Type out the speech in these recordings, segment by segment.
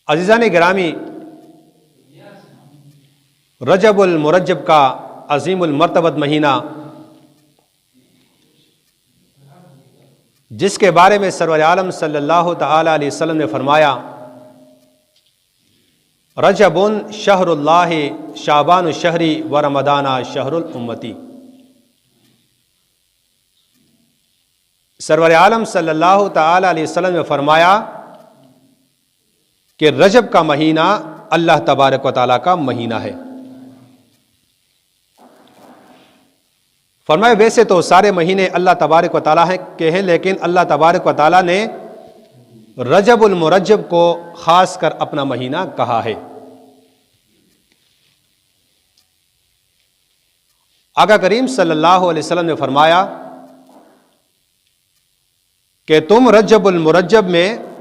अज़ीज़ान गिरामी, रजबुल मुरज्जब का अज़ीमुल मर्तबत महीना, जिसके बारे में सरवर आलम सल्लल्लाहु तआला अलैहि वसल्लम ने फरमाया, रजबुन शहरुल्लाहि शाबानु शहरी व रमदाना शहरुल उम्मती। सरवर आलम सल्लल्लाहु तआला अलैहि वसल्लम ने फरमाया कि रजब का महीना अल्लाह तबारक व तआला का महीना है। फरमाया वैसे तो सारे महीने अल्लाह तबारक व तआला के हैं, लेकिन अल्लाह तबारक व तआला ने रजबुल मुरज्जब को खास कर अपना महीना कहा है। आका करीम सल्लल्लाहु अलैहि वसल्लम ने फरमाया कि तुम रजबुल मुरज्जब में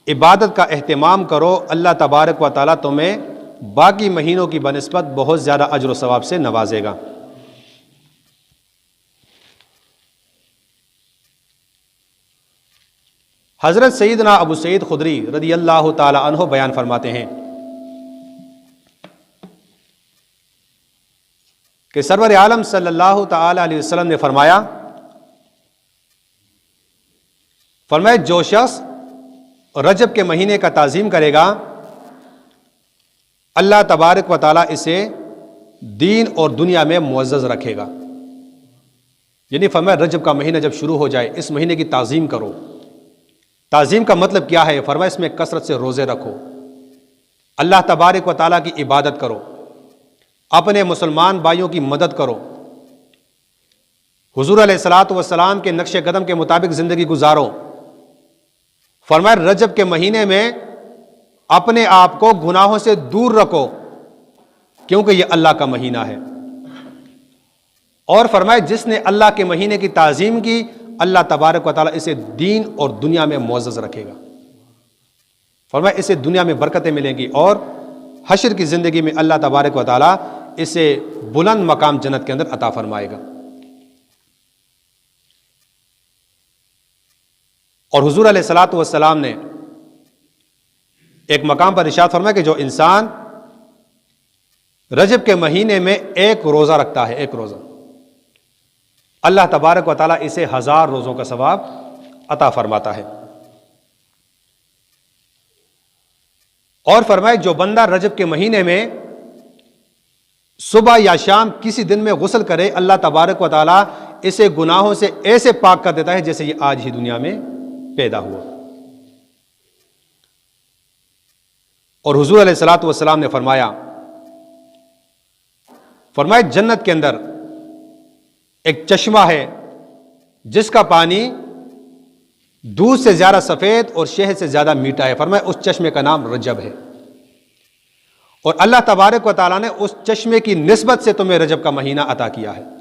इबादत का एहतमाम करो, अल्लाह तबारक व तआला तुम्हें बाकी महीनों की बनिस्बत बहुत ज़्यादा अज्र व सवाब से नवाजेगा। हज़रत सैयदना अबू सईद खुदरी रदी अल्लाह ताला अन्हु बयान फरमाते हैं कि सरवर आलम सल्लल्लाहु ताला अलैहि वसल्लम ने फरमाया जो शख्स रजब के महीने का ताज़ीम करेगा, अल्लाह तबारक व तआला इसे दीन और दुनिया में मुअज़्ज़ज़ रखेगा। यानी फरमाया रजब का महीना जब शुरू हो जाए, इस महीने की ताज़ीम करो। ताज़ीम का मतलब क्या है? फरमाया इसमें कसरत से रोज़े रखो, अल्लाह तबारक व तआला की इबादत करो, अपने मुसलमान भाइयों की मदद करो, हुज़ूर अलैहिस्सलातु वस्सलाम के नक्शे कदम के मुताबिक ज़िंदगी गुजारो। फरमाया रजब के महीने में अपने आप को गुनाहों से दूर रखो, क्योंकि यह अल्लाह का महीना है। और फरमाया जिसने अल्लाह के महीने की ताज़ीम की, अल्लाह तबारक व तआला इसे दीन और दुनिया में मुअज़्ज़ज़ रखेगा। फरमाया इसे दुनिया में बरकतें मिलेंगी और हश्र की ज़िंदगी में अल्लाह तबारक व तआला इसे बुलंद मकाम जन्नत के अंदर अता फरमाएगा। और हुज़ूर अलैहिस्सलातु वस्सलाम ने एक मकाम पर इरशाद फरमाया कि जो इंसान रजब के महीने में एक रोज़ा रखता है, एक रोज़ा, अल्लाह तबारक व तआला इसे 1000 रोज़ों का सवाब अता फरमाता है। और फरमाए जो बंदा रजब के महीने में सुबह या शाम किसी दिन में गुस्ल करे, अल्लाह तबारक व तआला इसे गुनाहों से ऐसे पाक कर देता है जैसे ये आज ही दुनिया में पैदा हुआ। और हुज़ूर अलैहिस्सलातु वस्सलाम ने फरमाया जन्नत के अंदर एक चश्मा है जिसका पानी दूध से ज्यादा सफेद और शहद से ज्यादा मीठा है। फरमाया उस चश्मे का नाम रजब है, और अल्लाह तबारक व तआला ने उस चश्मे की निस्बत से तुम्हें रजब का महीना अता किया है।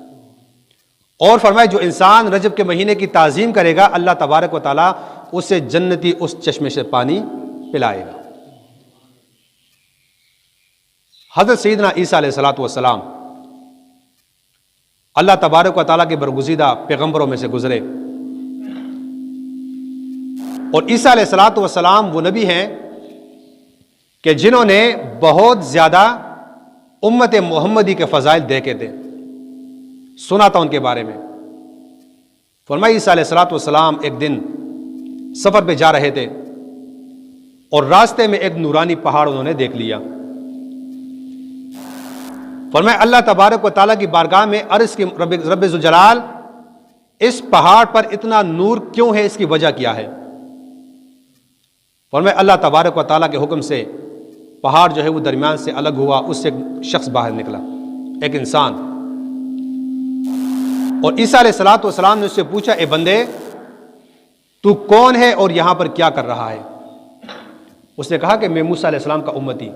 और फरमाया जो इंसान रजब के महीने की ताज़ीम करेगा, अल्लाह तबारक व तआला उसे जन्नती उस चश्मे से पानी पिलाएगा। हज़रत सैयदना ईसा अलैहिस्सलातु वस्सलाम अल्लाह तबारक व तआला के बरगुज़ीदा पैगंबरों में से गुजरे, और ईसा अलैहिस्सलातु वस्सलाम वो नबी हैं कि जिन्होंने बहुत ज्यादा उम्मत मोहम्मदी के फजाइल देखे थे, सुना था उनके बारे में। फरमाया ईसा अलैहिस्सलातु वस्सलाम एक दिन सफर पे जा रहे थे और रास्ते में एक नूरानी पहाड़ उन्होंने देख लिया। फरमाया अल्लाह तबारक व तआला की बारगाह में अर्ज़ की रब्बे ज़ुल जलाल, इस पहाड़ पर इतना नूर क्यों है, इसकी वजह क्या है? फरमाया अल्लाह तबारक व तआला के हुक्म से पहाड़ जो है वो दरमियान से अलग हुआ, उससे एक शख्स बाहर निकला, एक इंसान। और ईसा अलैहिस्सलातु वस्सलाम ने उससे पूछा, ए बंदे तू कौन है और यहां पर क्या कर रहा है? उसने कहा कि मैं मूसा अलैहिस्सलाम का उम्मती,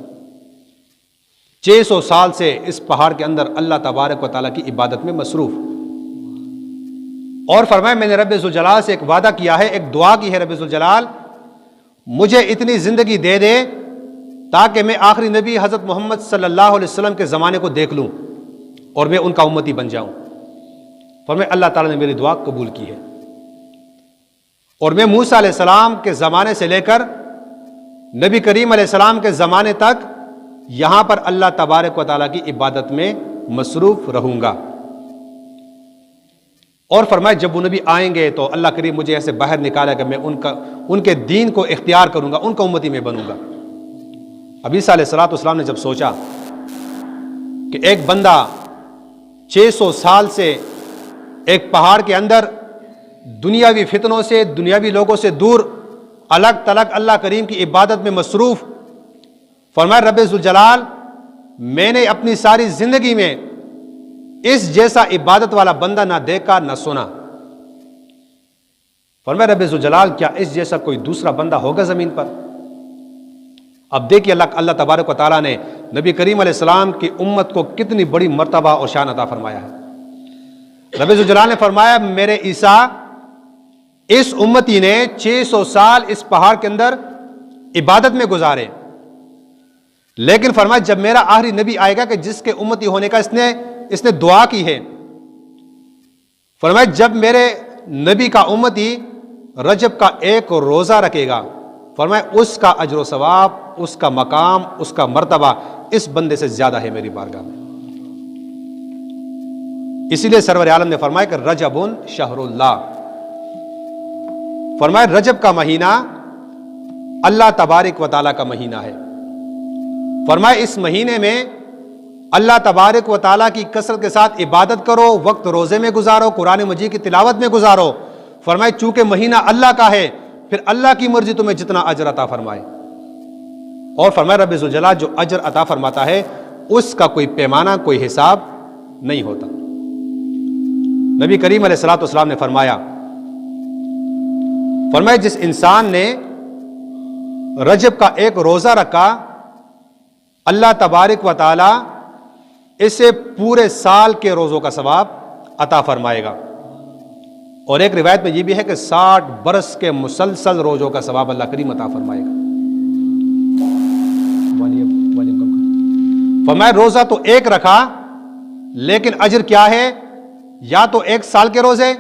600 साल से इस पहाड़ के अंदर अल्लाह तबारक व तआला की इबादत में मसरूफ। और फरमाया मैंने रब्बे ज़ुल जलाल से एक वादा किया है, एक दुआ की है, रब्बे ज़ुल जलाल मुझे इतनी जिंदगी दे दे ताकि मैं आखिरी नबी हज़रत मोहम्मद सल्लल्लाहु अलैहि वसल्लम के ज़माने को देख लूँ और मैं उनका उम्मती बन जाऊँ। फरमाया अल्लाह ताला ने मेरी दुआ कबूल की है, और मैं मूसा अलैहिस्सलाम के ज़माने से लेकर नबी करीम अलैहिस्सलाम के ज़माने तक यहां पर अल्लाह तबारक व तआला की इबादत में मसरूफ रहूंगा। और फरमाए जब वो नबी आएंगे तो अल्लाह करीम मुझे ऐसे बाहर निकालेगा, मैं उनके दीन को इख्तियार करूंगा, उनका उम्मती में बनूंगा। अब ईसा अलैहिस्सलाम ने जब सोचा कि एक बंदा 600 साल से एक पहाड़ के अंदर दुनियावी फितनों से, दुनियावी लोगों से दूर, अलग तलग अल्लाह करीम की इबादत में मसरूफ, फरमाया रब्बे ज़ुल जलाल मैंने अपनी सारी जिंदगी में इस जैसा इबादत वाला बंदा ना देखा ना सुना। फरमाया रब्बे ज़ुल जलाल क्या इस जैसा कोई दूसरा बंदा होगा जमीन पर? अब देखिए अल्लाह तबारक व तआला ने नबी करीम अलैहिस्सलाम की उम्मत को कितनी बड़ी मर्तबा और शान अता फरमाया है। रब्बे ज़ुल जलाल ने फरमाया मेरे ईसा इस उम्मती ने 600 साल इस पहाड़ के अंदर इबादत में गुजारे, लेकिन फरमाया जब मेरा आखिरी नबी आएगा कि जिसके उम्मती होने का इसने दुआ की है, फरमाया जब मेरे नबी का उम्मती रजब का एक रोजा रखेगा, फरमाया उसका अजर सवाब, उसका मकाम, उसका मर्तबा इस बंदे से ज्यादा है मेरी बारगाह में। इसीलिए सरवर आलम ने फरमाया कि रजबुन शहरुल्लाह, फरमाया रजब का महीना अल्लाह तबारक व तआला का महीना है। फरमाया इस महीने में अल्लाह तबारक व तआला की कसरत के साथ इबादत करो, वक्त रोजे में गुजारो, कुरान मजीद की तिलावत में गुजारो। फरमाए चूंकि महीना अल्लाह का है, फिर अल्लाह की मर्जी तुम्हें जितना अजर अता फरमाए। और फरमाया रब्बे ज़ुल जलाल जो अजर अता फरमाता है उसका कोई पैमाना, कोई हिसाब नहीं होता। नबी करीम अलैहिस्सलातु वस्सलाम ने फरमाया जिस इंसान ने रजब का एक रोजा रखा, अल्लाह तबारक व तआला इसे पूरे साल के रोजों का सवाब अता फरमाएगा। और एक रिवायत में यह भी है कि 60 बरस के मुसलसल रोजों का सवाब अल्लाह करीम अता फरमाएगा। फरमाया रोजा तो एक रखा, लेकिन अजर क्या है? या तो 1 साल के रोजे,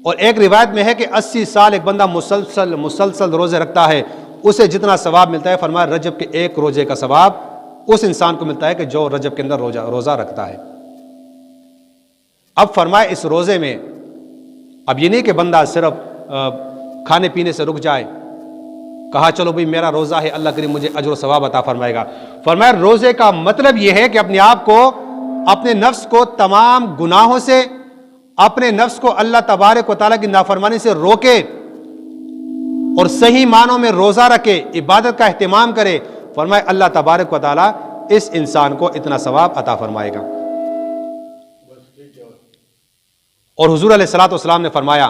और एक रिवायत में है कि 80 साल एक बंदा मुसलसल रोजे रखता है, उसे जितना सवाब मिलता है, फरमाया रजब के एक रोजे का सवाब उस इंसान को मिलता है कि जो रजब के अंदर रोजा रखता है। अब फरमाया इस रोजे में अब ये नहीं कि बंदा सिर्फ खाने पीने से रुक जाए, कहा चलो भाई मेरा रोजा है, अल्लाह करीम मुझे अजर सवाब अता फरमाएगा। फरमाया रोजे का मतलब यह है कि अपने आप को, अपने नफ्स को तमाम गुनाहों से, अपने नफ्स को अल्लाह तबारक व तआला की नाफरमानी से रोके और सही मानों में रोजा रखे, इबादत का एहतिमाम करे। फरमाया अल्लाह तबारक व तआला इस इंसान को इतना सवाब अता फरमाएगा। और हुजूर अलैहिस्सलातु वस्सलाम ने फरमाया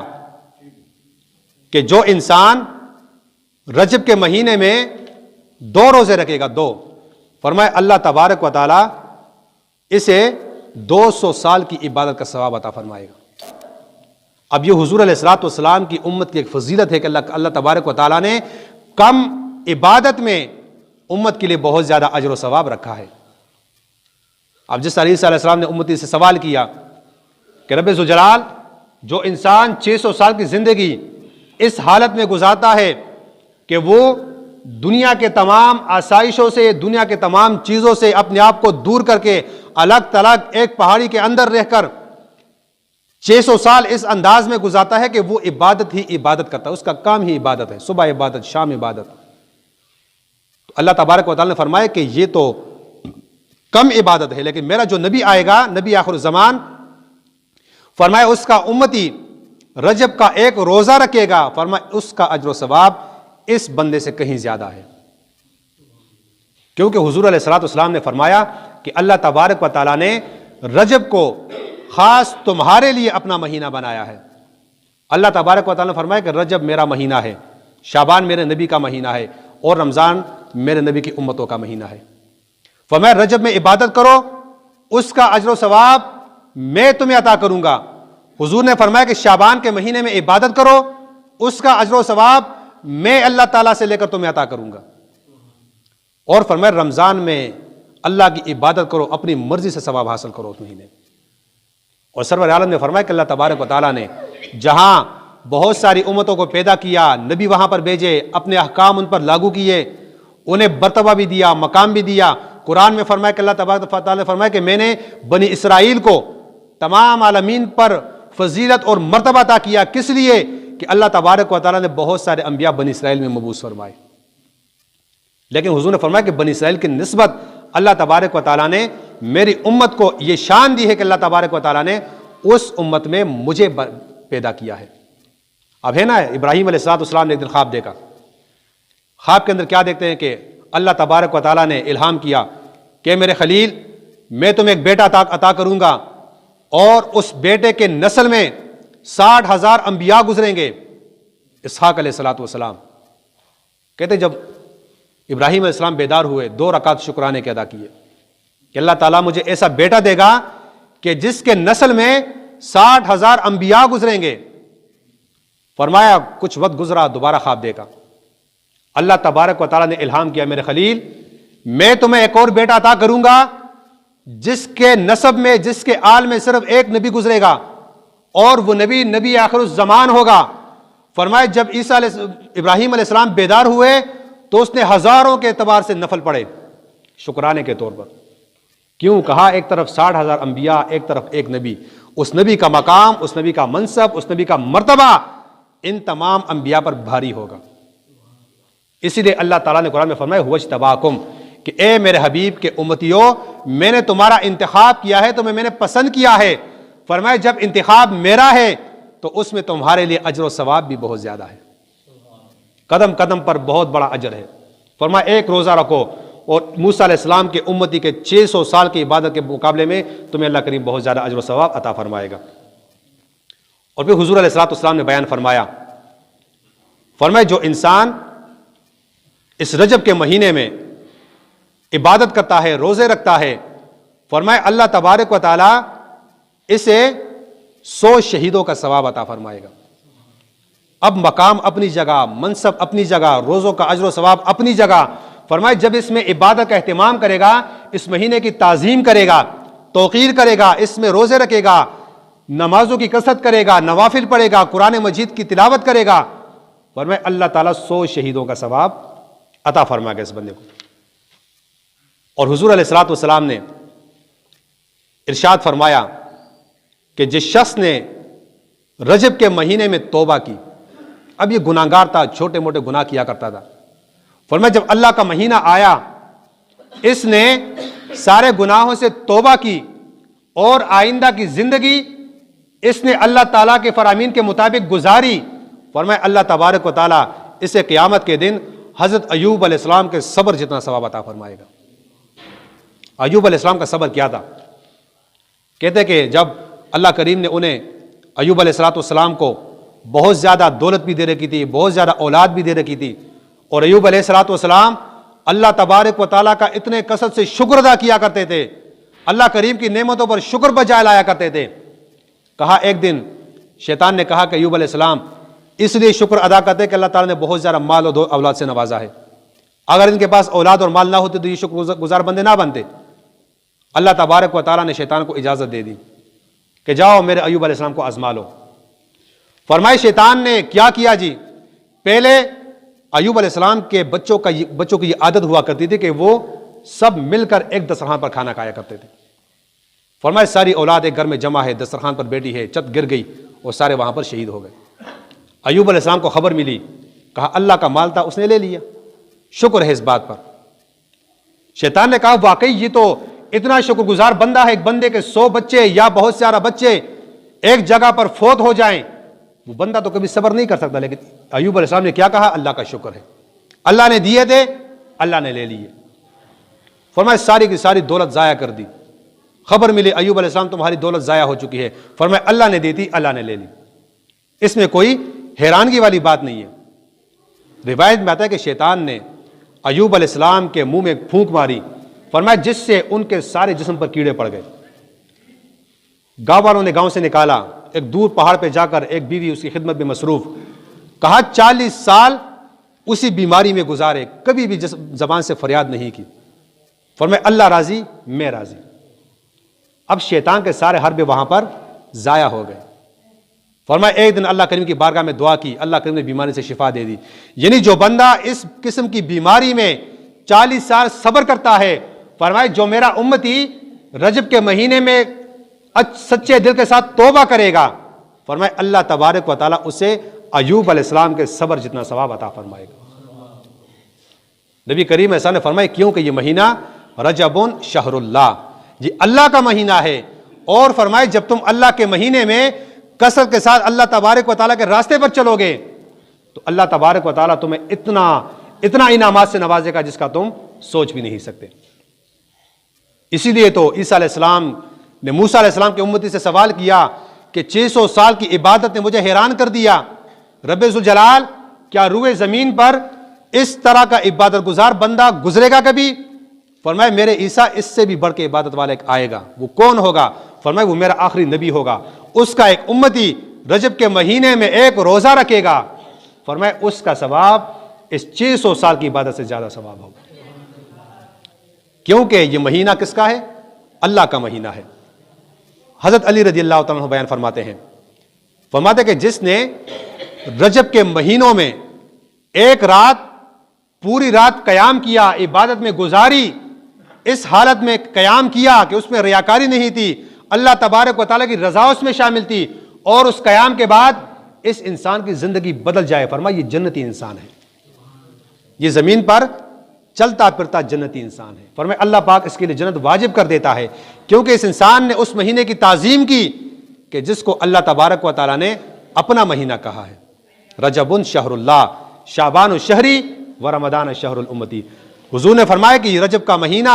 कि जो इंसान रजब के महीने में 2 रोजे रखेगा, 2, फरमाया अल्लाह तबारक व तआला इसे 200 साल की इबादत का सवाब अता फरमाएगा। अब ये हुजूर अलैहिस्सलातु वस्सलाम की उम्मत की एक फजीलत है कि अल्लाह तबारक व तआला ने कम इबादत में उम्मत के लिए बहुत ज्यादा अजर व सवाब रखा है। अब जिस तरह ईसा अलैहिस्सलाम ने उम्मती से सवाल किया कि रब्बे ज़ुल जलाल जो इंसान 600 साल की जिंदगी इस हालत में गुजारता है कि वो दुनिया के तमाम आसाइशों से, दुनिया के तमाम चीजों से अपने आप को दूर करके अलग तलग एक पहाड़ी के अंदर रहकर 600 साल इस अंदाज में गुजारता है कि वो इबादत ही इबादत करता है, उसका काम ही इबादत है, सुबह इबादत, शाम इबादत। तो अल्लाह तबारक व तआला ने फरमाया कि ये तो कम इबादत है, लेकिन मेरा जो नबी आएगा, नबी आखिर ज़मान, फरमाया उसका उम्मती रजब का एक रोजा रखेगा, फरमाया उसका अजर सवाब इस बंदे से कहीं ज्यादा है। क्योंकि हुजूर अलैहिस्सलातु वस्सलाम ने फरमाया कि अल्लाह तबारक व तआला ने रजब को खास तुम्हारे लिए अपना महीना बनाया है। अल्लाह तबारक व तआला ने फरमाया कि रजब मेरा महीना है, शाबान मेरे नबी का महीना है, और रमजान मेरे नबी की उम्मतों का महीना है। फरमाया रजब में इबादत करो, उसका अजर सवाब मैं तुम्हें अता करूंगा। हुजूर ने फरमाया कि शाबान के महीने में इबादत करो, उसका अजर सवाब मैं अल्लाह ताला से लेकर तुम्हें अता करूंगा। और फरमाया रमजान में अल्लाह की इबादत करो, अपनी मर्जी से सवाब हासिल करो उस महीने। और सरवर आलम ने फरमाया कि अल्लाह तबारक व तआला ने जहां बहुत सारी उम्मतों को पैदा किया, नबी वहां पर भेजे, अपने अहकाम उन पर लागू किए, उन्हें मर्तबा भी दिया, मकाम भी दिया। कुरान में फरमाया कि अल्लाह तबारक व तआला ने फरमाया कि मैंने बनी इसराइल को तमाम आलमीन पर फजीलत और मर्तबा अता किया। किस लिए? कि अल्लाह तबारक व तआला ने बहुत सारे अंबिया बनी इसराइल में मबूस फरमाए। लेकिन हुजूर ने फरमाया कि बनी इसराइल की निस्बत अल्लाह तबारक व तआला ने मेरी उम्मत को यह शान दी है कि अल्लाह तबारक व तआला ने उस उम्मत में मुझे पैदा किया है। अब है ना, इब्राहीम अलैहिस्सलाम ने एक दिन ख्वाब देखा। ख्वाब के अंदर क्या देखते हैं कि अल्लाह तबारक व तआला ने इल्हाम किया कि मेरे खलील, मैं तुम्हें एक बेटा अता करूंगा और उस बेटे के नस्ल में 60,000 अंबिया गुजरेंगे। इसहाक अलैहिस्सलाम कहते जब इब्राहीम अलैहिस्सलाम बेदार हुए, 2 रकात शुक्राने के अदा किए कि अल्लाह ताला मुझे ऐसा बेटा देगा कि जिसके नस्ल में 60,000 अंबिया गुजरेंगे। फरमाया कुछ वक्त गुजरा, दोबारा ख्वाब देखा। अल्लाह तबारक व तआला ने इल्हाम किया, मेरे खलील, मैं तुम्हें एक और बेटा अता करूंगा जिसके नसब में, जिसके आल में सिर्फ एक नबी गुजरेगा और वो नबी आखिरुज़ ज़मान होगा। फरमाया जब इब्राहीम अलैहिस्सलाम बेदार हुए तो उसने हजारों के एतबार से नफल पढ़े शुक्राने के तौर पर। क्यों? कहा एक तरफ 60,000 अंबिया, एक तरफ एक नबी। उस नबी का मकाम, उस नबी का मनसब, उस नबी का मर्तबा इन तमाम अंबिया पर भारी होगा। इसीलिए अल्लाह ताला ने कुरान में फरमाया हुवज्तबाकुम, कि ए मेरे हबीब के उम्मतियों, मैंने तुम्हारा इंतखाब किया है, तुम्हें मैंने पसंद किया है। फरमाया जब इंतखाब मेरा है तो उसमें तुम्हारे लिए अजर और सवाब भी बहुत ज्यादा है, कदम कदम पर बहुत बड़ा अजर है। फरमाया एक रोजा रखो और मूसा अलैहिस्सलाम के उम्मती के 600 साल की इबादत के मुकाबले में तुम्हें अल्लाह करीम बहुत ज्यादा अजर और सवाब अता फरमाएगा। और फिर हुजूर अलैहिस्सलाम ने बयान फरमाया जो इंसान इस रजब के महीने में इबादत करता है, रोजे रखता है, फरमाया अल्लाह तबारक व तआला इसे 100 शहीदों का सवाब अता फरमाएगा। अब मकाम अपनी जगह, मनसब अपनी जगह, रोजों का अजर व सवाब अपनी जगह। फरमाया जब इसमें इबादत का एहतिमाम करेगा, इस महीने की ताजीम करेगा, तौकीर करेगा, इसमें रोजे रखेगा, नमाजों की कसरत करेगा, नवाफिल पढ़ेगा, कुरान मजीद की तिलावत करेगा, फरमाया अल्लाह ताला 100 शहीदों का सवाब अता फरमाएगा इस बंदे को। और हुजूर अलैहिस्सलाम ने इरशाद फरमाया कि जिस शख्स ने रजब के महीने में तौबा की, अब ये गुनाहगार था, छोटे मोटे गुनाह किया करता था, फरमाया जब अल्लाह का महीना आया, इसने सारे गुनाहों से तौबा की और आइंदा की जिंदगी इसने अल्लाह ताला के फरामीन के मुताबिक गुजारी। फरमाया अल्लाह तबारक व तआला इसे क़यामत के दिन हजरत अय्यूब अलैहिस्सलाम के सब्र जितना सवाब अता फरमाएगा। अय्यूब अलैहिस्सलाम का सब्र क्या था? कहते कि जब अल्लाह करीम ने उन्हें, अय्यूब अलैहिस्सलाम को बहुत ज़्यादा दौलत भी दे रखी थी, बहुत ज़्यादा औलाद भी दे रखी थी, और अय्यूब अलैहिस्सलाम अल्लाह तबारक व तआला का इतने कसरत से शुक्र अदा किया करते थे, अल्लाह करीम की नेमतों पर शुक्र बजाय लाया करते थे। कहा एक दिन शैतान ने कहा कि अय्यूब अलैहिस्सलाम इसलिए शुक्र अदा करते कि अल्लाह ताला ने बहुत ज़्यादा माल और औलाद से नवाजा है, अगर इनके पास औलाद और माल ना होते तो ये शुक्र गुजार बंदे ना बनते। अल्लाह तबारक व तआला ने शैतान को इजाज़त दे दी कि जाओ मेरे अय्यूब अलैहिस्सलाम को आजमा लो। फरमाए शैतान ने क्या किया जी? पहले अय्यूब अलैहिस्सलाम के बच्चों की ये आदत हुआ करती थी कि वो सब मिलकर एक दस्तरखान पर खाना खाया करते थे। फरमाए सारी औलाद एक घर में जमा है, दस्तरखान पर बैठी है, छत गिर गई और सारे वहां पर शहीद हो गए। अय्यूब अलैहिस्सलाम को खबर मिली, कहा अल्लाह का माल था उसने ले लिया, शुक्र है इस बात पर। शैतान ने कहा वाकई ये तो इतना शुक्रगुजार बंदा है, एक बंदे के 100 बच्चे या बहुत सारा बच्चे एक जगह पर फोत हो जाएं, वो बंदा तो कभी सब्र नहीं कर सकता। लेकिन अय्यूब अलैहिस्सलाम ने क्या कहा? अल्लाह का शुक्र है, अल्लाह ने दिए थे, अल्लाह ने ले लिए। फरमाया सारी की सारी दौलत जाया कर दी। खबर मिली अय्यूब अलैहिस्सलाम तुम्हारी दौलत जाया हो चुकी है। फरमाया अल्लाह ने दी थी, अल्लाह ने ले ली। इसमें कोई हैरानगी वाली बात नहीं है। रिवायत में आता है कि शैतान ने अय्यूब अलैहिस्सलाम के मुंह में फूंक मारी, फरमाया जिससे उनके सारे जिस्म पर कीड़े पड़ गए। गांव वालों ने गांव से निकाला, एक दूर पहाड़ पे जाकर एक बीवी उसकी खिदमत में मसरूफ, कहा 40 साल उसी बीमारी में गुजारे, कभी भी जबान से फरियाद नहीं की। फरमाया अल्लाह राजी, मैं राजी। अब शैतान के सारे हरबे वहां पर जाया हो गए। फरमाया एक दिन अल्लाह करीम की बारगाह में दुआ की, अल्लाह करीम ने बीमारी से शिफा दे दी। यानी जो बंदा इस किस्म की बीमारी में 40 साल सब्र करता है, फरमाए जो मेरा उम्मती रजब के महीने में सच्चे दिल के साथ तौबा करेगा, फरमाए अल्लाह तबारक व तआला उसे अय्यूब अलैहिस्सलाम के सब्र जितना सवाब अता फरमाएगा। नबी करीम ऐसा ने फरमाए क्योंकि ये महीना रजबुन शहरुल्लाह, ये अल्लाह का महीना है। और फरमाए जब तुम अल्लाह के महीने में कसरत के साथ अल्लाह तबारक व तआला के रास्ते पर चलोगे तो अल्लाह तबारक व तआला तुम्हें इतना इतना इनामात से नवाजेगा जिसका तुम सोच भी नहीं सकते। इसीलिए तो ईसा अलैहिस्सलाम ने मूसा अलैहिस्सलाम की उम्मती से सवाल किया कि 600 साल की इबादत ने मुझे हैरान कर दिया, रब्बे ज़ुल जलाल क्या रूए जमीन पर इस तरह का इबादत गुजार बंदा गुजरेगा कभी? फरमाए मेरे ईसा इससे भी बढ़ के इबादत वाला एक आएगा। वो कौन होगा? फरमाए वो मेरा आखिरी नबी होगा, उसका एक उम्मती रजब के महीने में एक रोजा रखेगा, फरमाए उसका सवाब इस 600 साल की इबादत से ज्यादा सवाब होगा। क्योंकि ये महीना किसका है? अल्लाह का महीना है। हजरत अली रज़ी अल्लाह तआला अन्हु बयान फरमाते कि जिसने रजब के महीनों में एक रात पूरी रात कयाम किया, इबादत में गुजारी, इस हालत में कयाम किया कि उसमें रियाकारी नहीं थी, अल्लाह तबारक व तआला की रजा उसमें शामिल थी, और उस कयाम के बाद इस इंसान की जिंदगी बदल जाए, फरमाया ये जन्नती इंसान है, ये जमीन पर चलता फिरता जन्नती इंसान है। फरमाया अल्लाह पाक इसके लिए जन्नत वाजिब कर देता है क्योंकि इस इंसान ने उस महीने की ताजीम की कि जिसको अल्लाह तबारक व तआला ने अपना महीना कहा है। रजबुन शहरुल्लाह, शाबान शहरी व रमदान शहरुल उम्मती। हुजूर ने फरमाया कि रजब का महीना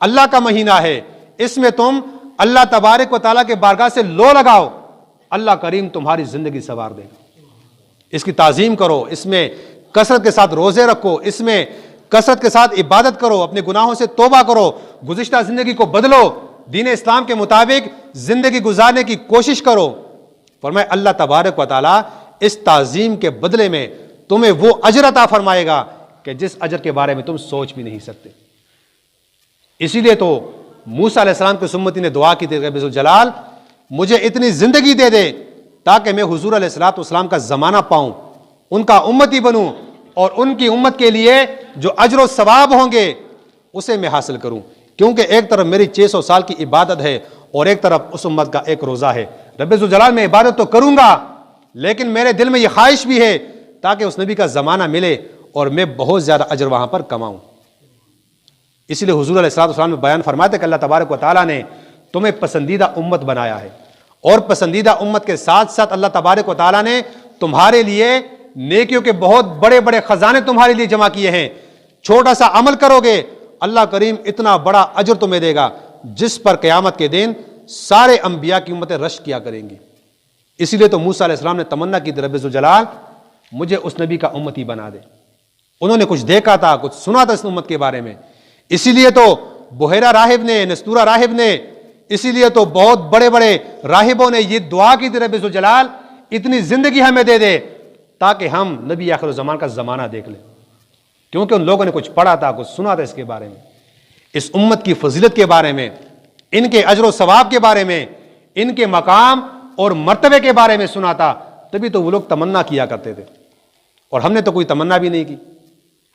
अल्लाह का महीना है, इसमें तुम अल्लाह तबारक व तआला के बारगाह से लो लगाओ, अल्लाह करीम तुम्हारी जिंदगी संवार देगा। इसकी ताजीम करो, इसमें कसरत के साथ रोजे रखो, इसमें कसरत के साथ इबादत करो, अपने गुनाहों से तौबा करो, गुज़िश्ता जिंदगी को बदलो, दीन इस्लाम के मुताबिक जिंदगी गुजारने की कोशिश करो। फरमाए अल्लाह तबारक व तआला इस ताजीम के बदले में तुम्हें वो अजर अता फरमाएगा कि जिस अजर के बारे में तुम सोच भी नहीं सकते। इसीलिए तो मूसा अलैहिस्सलाम की उम्मती ने दुआ की थी, रब्बे ज़ुल जलाल मुझे इतनी जिंदगी दे दे ताकि मैं हुजूर अलैहिस्सलाम का जमाना पाऊं, उनका उम्मती बनूं और उनकी उम्मत के लिए जो अजर और सवाब होंगे उसे मैं हासिल करूं। क्योंकि एक तरफ मेरी 600 साल की इबादत है और एक तरफ उस उम्मत का एक रोजा है। रब्बे ज़ुल जलाल मैं इबादत तो करूंगा लेकिन मेरे दिल में यह ख्वाहिश भी है ताकि उस नबी का जमाना मिले और मैं बहुत ज्यादा अजर वहां पर कमाऊं। इसलिए हुजूर अलैहिस्सलाम ने बयान फरमाते कि अल्लाह तबारक व तआला ने तुम्हें पसंदीदा उम्मत बनाया है और पसंदीदा उम्मत के साथ साथ अल्लाह तबारक व तआला ने तुम्हारे लिए नेकियों के बहुत बड़े बड़े खजाने तुम्हारे लिए जमा किए हैं। छोटा सा अमल करोगे अल्लाह करीम इतना बड़ा अजर तुम्हें देगा जिस पर क़यामत के दिन सारे अंबिया की उम्मतें रश किया करेंगी। इसीलिए तो मूसा अलैहिस्सलाम ने तमन्ना की थी, रब्बे ज़ुल जलाल मुझे उस नबी का उम्मती बना दे। उन्होंने कुछ देखा था, कुछ सुना था इस उम्मत के बारे में। इसीलिए तो बुहैरा राहिब ने, नस्तूरा राहिब ने, इसीलिए तो बहुत बड़े बड़े राहिबों ने ये दुआ की थी, रब्बे ज़ुल जलाल इतनी जिंदगी हमें दे दे ताकि हम नबी आखिर ज़मान का जमाना देख लें। क्योंकि उन लोगों ने कुछ पढ़ा था, कुछ सुना था इसके बारे में, इस उम्मत की फजीलत के बारे में, इनके अजर व सवाब के बारे में, इनके मकाम और मर्तबे के बारे में सुना था। तभी तो वो लोग तमन्ना किया करते थे और हमने तो कोई तमन्ना भी नहीं की,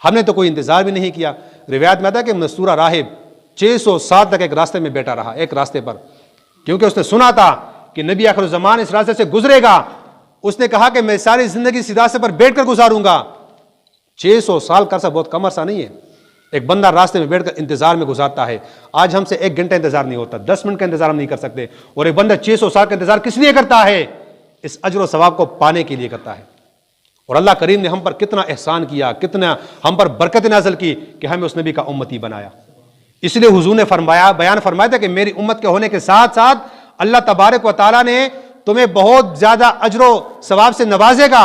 हमने तो कोई इंतजार भी नहीं किया। रिवायत में आता है कि नस्तूरा राहिब 600 साल तक एक रास्ते में बैठा रहा, एक रास्ते पर, क्योंकि उसने सुना था कि नबी आखिर ज़मान इस रास्ते से गुजरेगा। उसने कहा कि मैं सारी जिंदगी इस रास्ते पर बैठकर गुजारूंगा। 600 साल का अरसा बहुत कम अरसा नहीं है। एक बंदा रास्ते में बैठकर इंतजार में गुजारता है। आज हमसे 1 घंटा इंतजार नहीं होता, 10 मिनट का इंतजार हम नहीं कर सकते, और एक बंदा 600 साल का इंतजार किस लिए करता है? इस अजर व सवाब को पाने के लिए करता है। और अल्लाह करीम ने हम पर कितना एहसान किया, कितना हम पर बरकत नाज़िल की कि हमें उस नबी का उम्मती बनाया। इसलिए हुजूर ने फरमाया, बयान फरमाया था कि मेरी उम्मत के होने के साथ साथ अल्लाह तबारक व तआला ने तुम्हें बहुत ज्यादा अजर व सवाब से नवाजेगा।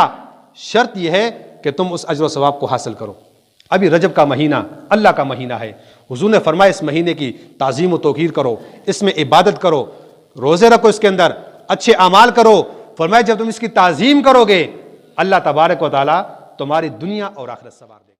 शर्त यह है कि तुम उस अजर व सवाब को हासिल करो। अभी रजब का महीना अल्लाह का महीना है। हुजूर ने फरमाया इस महीने की ताज़ीम व तौक़ीर करो, इसमें इबादत करो, रोज़े रखो, इसके अंदर अच्छे अमाल करो। फरमाया जब तुम इसकी ताज़ीम करोगे अल्लाह तबारक व तआला तुम्हारी दुनिया और आखिरत संवार देगा।